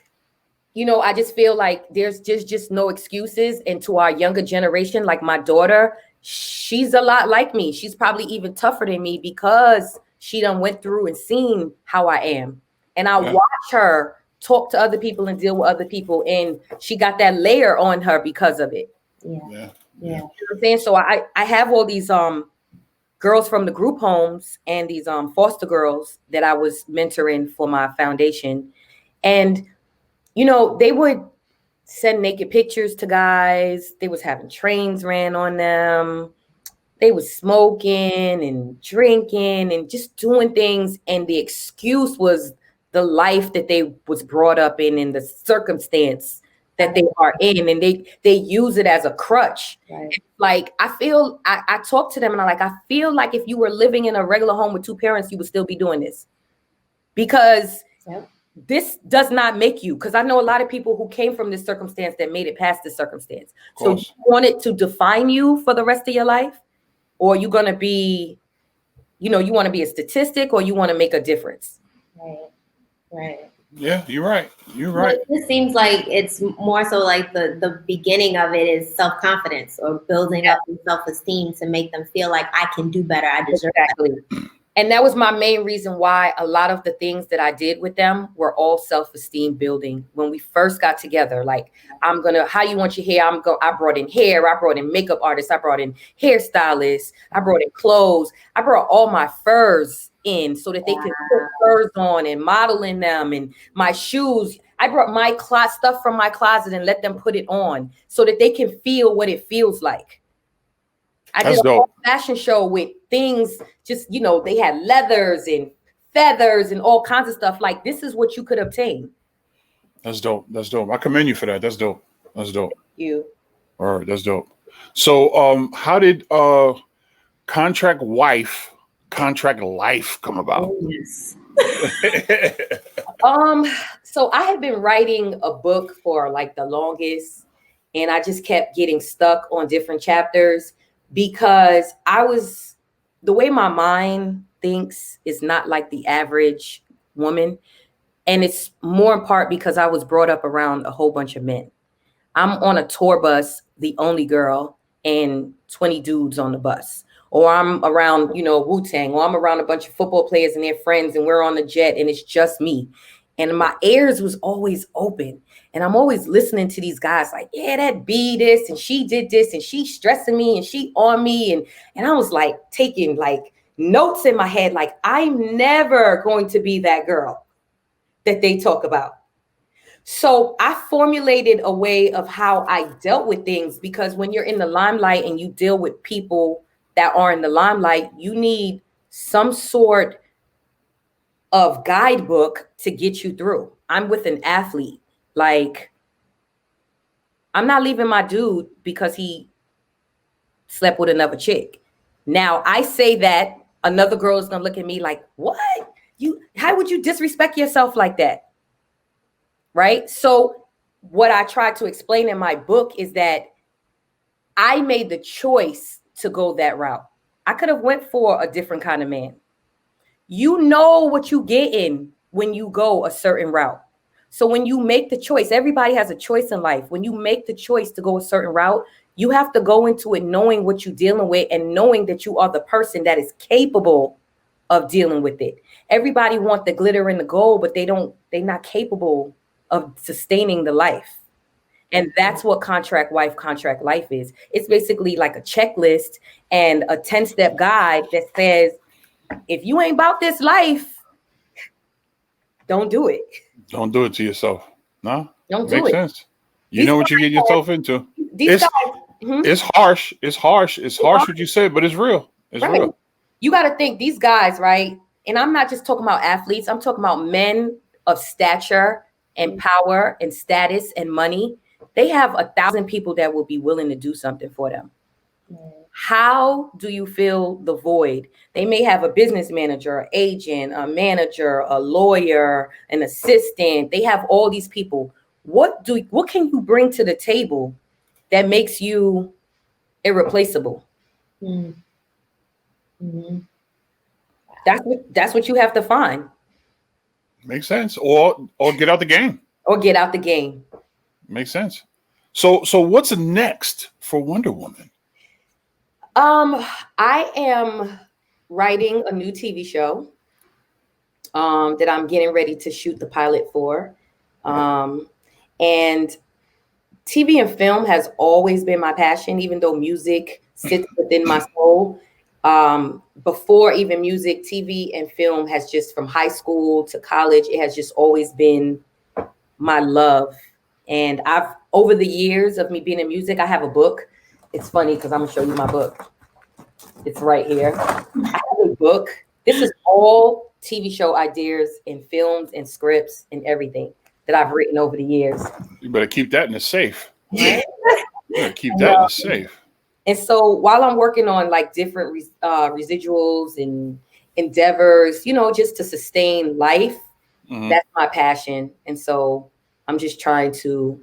I just feel like there's just no excuses. And to our younger generation, like my daughter, she's a lot like me. She's probably even tougher than me because she done went through and seen how I am. And I watch her talk to other people and deal with other people. And she got that layer on her because of it. Yeah. You know what I'm saying? So I have all these girls from the group homes and these foster girls that I was mentoring for my foundation. And, they would send naked pictures to guys. They was having trains ran on them. They was smoking and drinking and just doing things. And the excuse was the life that they was brought up in and the circumstance that they are in. And they use it as a crutch. Right. Like, I talk to them and I feel like if you were living in a regular home with two parents, you would still be doing this. Because this does not make you. Because I know a lot of people who came from this circumstance that made it past this circumstance. So you want it to define you for the rest of your life? Or you're going to be, you want to be a statistic, or you want to make a difference. Right. Yeah, you're right. Well, it seems like it's more so like the beginning of it is self-confidence or building up self-esteem to make them feel like I can do better. I deserve better. And that was my main reason why a lot of the things that I did with them were all self-esteem building. When we first got together, like, how you want your hair? I brought in hair. I brought in makeup artists. I brought in hairstylists. I brought in clothes. I brought all my furs in so that they could put furs on and model in them, and my shoes. I brought my stuff from my closet and let them put it on so that they can feel what it feels like. I did a whole fashion show with things, just, they had leathers and feathers and all kinds of stuff. Like, this is what you could obtain. That's dope. I commend you for that. That's dope. Thank you. All right. That's dope. So, how did Contract Life come about? Yes. So I had been writing a book for like the longest, and I just kept getting stuck on different chapters because the way my mind thinks is not like the average woman. And it's more in part because I was brought up around a whole bunch of men. I'm on a tour bus, the only girl, and 20 dudes on the bus. Or I'm around, Wu-Tang, or I'm around a bunch of football players and their friends, and we're on the jet, and it's just me. And my ears was always open. And I'm always listening to these guys like, yeah, that B this, and she did this, and she stressing me, and she on me. And I was like taking like notes in my head, like, I'm never going to be that girl that they talk about. So I formulated a way of how I dealt with things, because when you're in the limelight and you deal with people that are in the limelight, you need some sort of guidebook to get you through. I'm with an athlete. Like, I'm not leaving my dude because he slept with another chick. Now, I say that, another girl is going to look at me like, what? How would you disrespect yourself like that? Right? So what I tried to explain in my book is that I made the choice to go that route. I could have went for a different kind of man. You know what you get in when you go a certain route. So when you make the choice, everybody has a choice in life. When you make the choice to go a certain route, you have to go into it knowing what you're dealing with and knowing that you are the person that is capable of dealing with it. Everybody wants the glitter and the gold, but they're not capable of sustaining the life. And that's what contract life is. It's basically like a checklist and a 10-step guide that says, if you ain't about this life, don't do it. Don't do it to yourself. No, Don't do makes it. sense. You know what you get yourself into. These guys, It's harsh. It's harsh. It's harsh what you say, but it's real. It's right. real. You got to think these guys, right? And I'm not just talking about athletes. I'm talking about men of stature and power and status and money. They have 1,000 people that will be willing to do something for them. How do you fill the void? They may have a business manager, an agent, a manager, a lawyer, an assistant. They have all these people. What can you bring to the table that makes you irreplaceable? Mm-hmm. That's what you have to find. Makes sense. Or get out the game. Or get out the game. Makes sense. So what's next for Wonder Woman? I am writing a new TV show that I'm getting ready to shoot the pilot for. And TV and film has always been my passion, even though music sits within my soul. Before even music, TV and film has just, from high school to college, it has just always been my love. And over the years of me being in music, I have a book. It's funny because I'm gonna show you my book. It's right here. I have a book. This is all TV show ideas and films and scripts and everything that I've written over the years. You better keep that in the safe. Right? Keep that in the safe. And so while I'm working on like different residuals and endeavors, just to sustain life, that's my passion. And so I'm just trying to,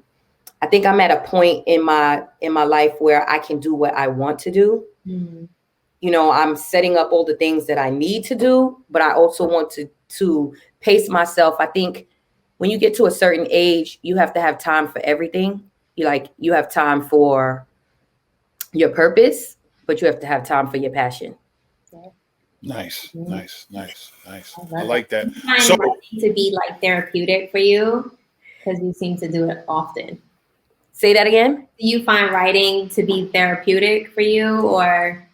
I think I'm at a point in my life where I can do what I want to do. I'm setting up all the things that I need to do, but I also want to pace myself. I think when you get to a certain age, you have to have time for everything. You have time for your purpose, but you have to have time for your passion. Nice. I like that. So to be like therapeutic for you, because you seem to do it often. Say that again. Do you find writing to be therapeutic for you, or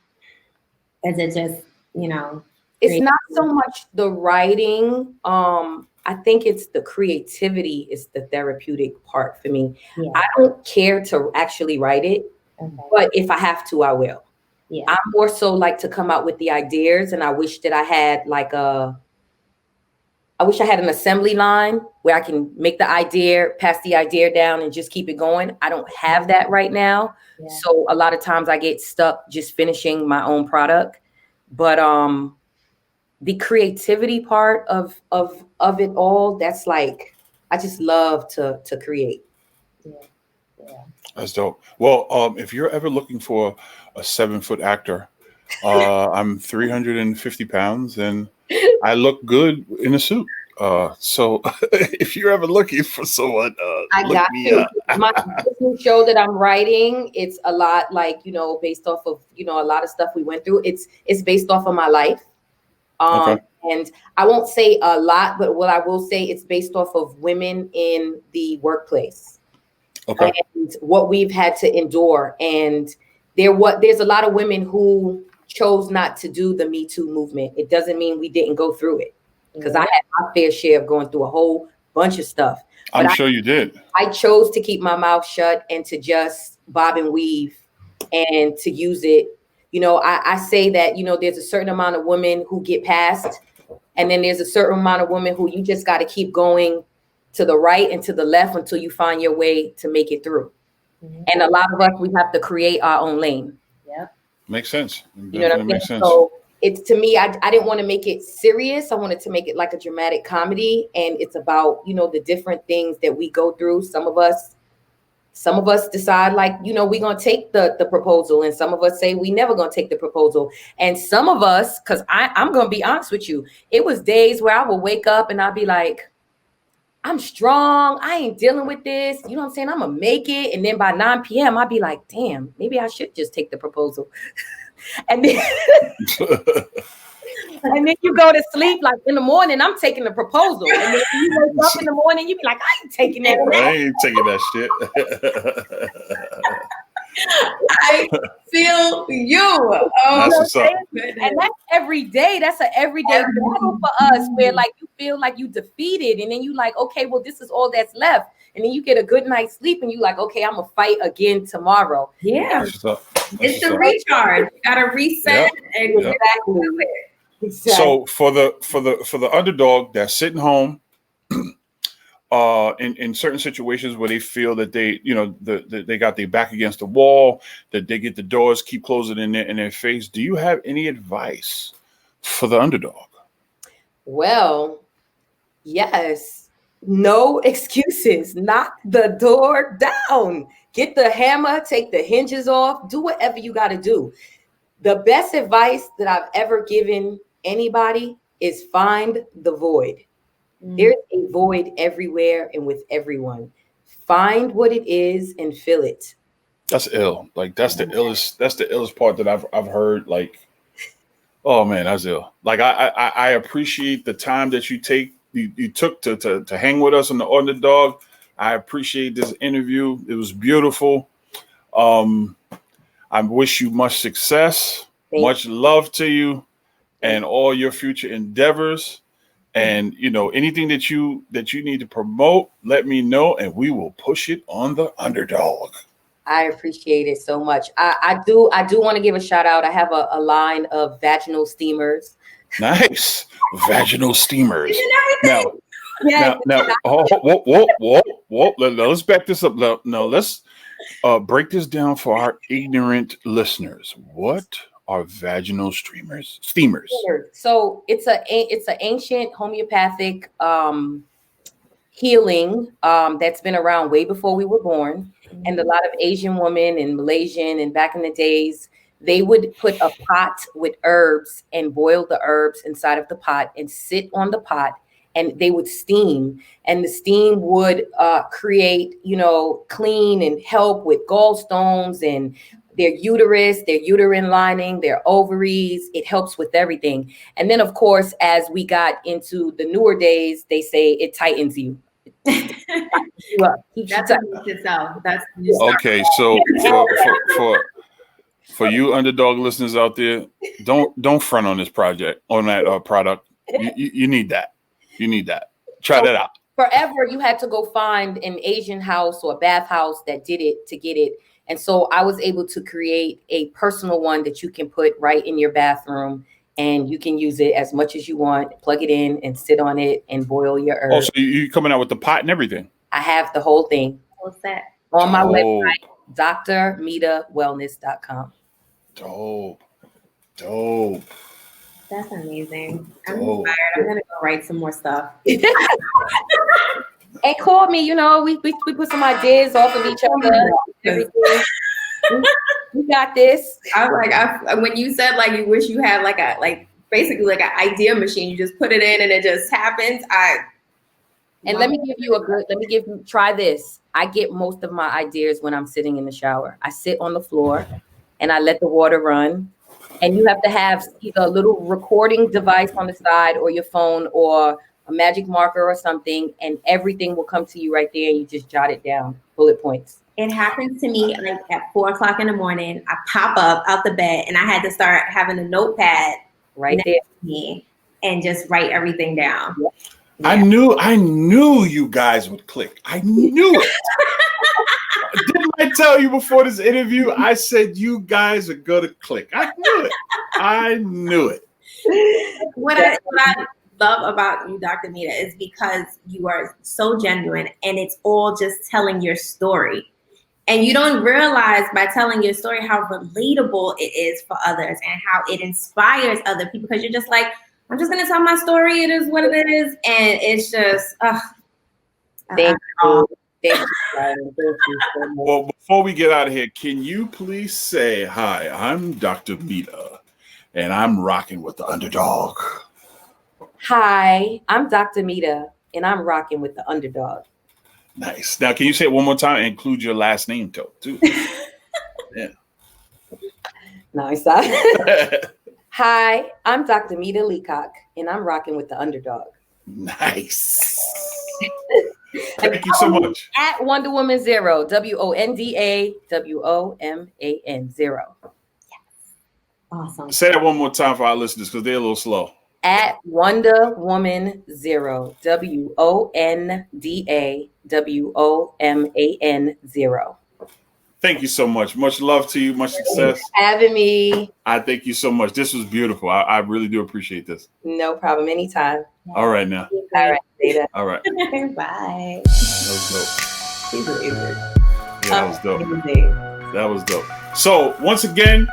is it just, it's not so much the writing. I think it's the creativity is the therapeutic part for me. Yeah. I don't care to actually write it, but if I have to, I will. Yeah. I more so like to come out with the ideas, and I wish that I had an assembly line where I can make the idea, pass the idea down, and just keep it going. I don't have that right now. Yeah. So a lot of times I get stuck just finishing my own product. But the creativity part of it all, that's like, I just love to create. That's dope. Well, if you're ever looking for a 7-foot actor, I'm 350 pounds and I look good in a suit. So if you're ever looking for someone, I look got me you. up. This new show that I'm writing, it's a lot like, based off of, a lot of stuff we went through. It's based off of my life. Okay. And I won't say a lot, but what I will say, it's based off of women in the workplace. Okay. And what we've had to endure. And there's a lot of women who chose not to do the Me Too movement. It doesn't mean we didn't go through it, because I had my fair share of going through a whole bunch of stuff. I'm sure you did. I chose to keep my mouth shut and to just bob and weave and to use it. I say that, there's a certain amount of women who get past, and then there's a certain amount of women who you just got to keep going to the right and to the left until you find your way to make it through. And a lot of us, we have to create our own lane. Yeah. Makes sense. You know what I mean? So it's, to me, I didn't want to make it serious. I wanted to make it like a dramatic comedy. And it's about, the different things that we go through. Some of us decide, like, we're going to take the proposal. And some of us say we never going to take the proposal. And some of us, because I'm going to be honest with you, it was days where I would wake up and I'd be like, I'm strong. I ain't dealing with this. You know what I'm saying? I'm going to make it. And then by 9 p.m., I'd be like, damn, maybe I should just take the proposal. And then, and then you go to sleep, like in the morning, I'm taking the proposal. And then you wake up in the morning, you be like, I ain't taking that. I ain't taking that shit. I feel you. Oh, That's what's up. And that's every day. That's an everyday battle for us, where like you feel like you defeated, and then you like, okay, well, this is all that's left. And then you get a good night's sleep and you like, okay, I'm gonna fight again tomorrow. Yeah. That's what's up. It's the recharge. You gotta reset and get back to it. Exactly. So for the underdog that's sitting home, in certain situations where they feel that they, they got their back against the wall, that they get the doors keep closing in their face, do you have any advice for the underdog? Well, yes. No excuses. Knock the door down. Get the hammer, take the hinges off, do whatever you got to do. The best advice that I've ever given anybody is find the void. There's a void everywhere and with everyone. Find what it is and fill it. That's ill. Like that's the illest part that I've heard. Like, oh man, that's ill. Like I appreciate the time that you took to hang with us on the underdog. I appreciate this interview. It was beautiful. I wish you much success, much love to you, and all your future endeavors. And anything that you need to promote, let me know, and we will push it on the underdog. I appreciate it so much. I do want to give a shout out. I have a line of vaginal steamers. Nice. Vaginal steamers. Now, Yeah. now, whoa. Let's back this up. No, let's break this down for our ignorant listeners. What are vaginal steamers? So it's an ancient homeopathic healing that's been around way before we were born. And a lot of Asian women and Malaysian and back in the days, they would put a pot with herbs and boil the herbs inside of the pot and sit on the pot, and they would steam, and the steam would create, clean and help with gallstones and their uterus, their uterine lining, their ovaries. It helps with everything. And then, of course, as we got into the newer days, they say it tightens you. That's okay. So for you underdog listeners out there, don't front on this project, on that product. You need that. You need that. Try that out. Forever, you had to go find an Asian house or a bath house that did it to get it. And so I was able to create a personal one that you can put right in your bathroom, and you can use it as much as you want, plug it in and sit on it and boil your herbs. Oh, so you coming out with the pot and everything? I have the whole thing. What's that? On my website, drmedawellness.com. Dope. That's amazing. I'm inspired. I'm gonna go write some more stuff. And call me, you know, we put some ideas off of each other. Everything. We got this. I was like, when you said like you wish you had basically like an idea machine, you just put it in and it just happens. Let me give you try this. I get most of my ideas when I'm sitting in the shower. I sit on the floor and I let the water run. And you have to have either a little recording device on the side or your phone or a magic marker or something, and everything will come to you right there and you just jot it down, bullet points. It happens to me like at 4:00 in the morning. I pop up out the bed and I had to start having a notepad right there to me and just write everything down. Yeah. Yeah. I knew you guys would click. I knew it. Didn't I tell you before this interview? I said you guys are gonna click. I knew it. I knew it. What I love about you, Dr. Meda, is because you are so genuine and it's all just telling your story. And you don't realize by telling your story how relatable it is for others and how it inspires other people, because you're just like, I'm just gonna tell my story. It is what it is, and it's just. Thank you. Well, before we get out of here, can you please say hi? I'm Dr. Meda, and I'm rocking with the underdog. Hi, I'm Dr. Meda, and I'm rocking with the underdog. Nice. Now, can you say it one more time and include your last name too? Yeah. Nice. Hi, I'm Dr. Meda Leacock, and I'm rocking with the underdog. Nice. Thank you so much. At wondawoman 0, WONDAWOMAN 0. Awesome. Say that one more time for our listeners because they're a little slow. At wondawoman 0, WONDAWOMAN 0. Thank you so much. Much love to you. Much success. Thanks for having me. I thank you so much. This was beautiful. I really do appreciate this. No problem. Anytime. All right now. All right. Later. All right. Bye. That was dope. She's amazing. Yeah, that was dope. That was dope. So once again,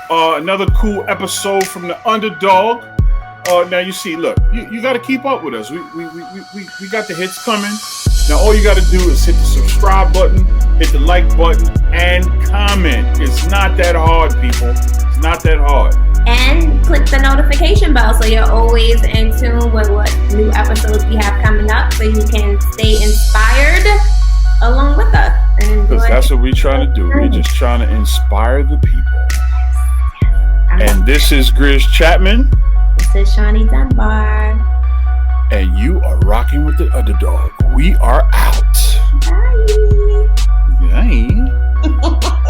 another cool episode from the underdog. Now you see, look, you got to keep up with us. We got the hits coming. Now all you got to do is hit the subscribe button, hit the like button, and comment. It's not that hard, people. It's not that hard. And click the notification bell so you're always in tune with what new episodes we have coming up, so you can stay inspired along with us. Because that's what we're trying to do. We're just trying to inspire the people. And this is Grizz Chapman. This is Shawnee Dunbar. And you are rocking with the underdog. We are out. Bye. Bye.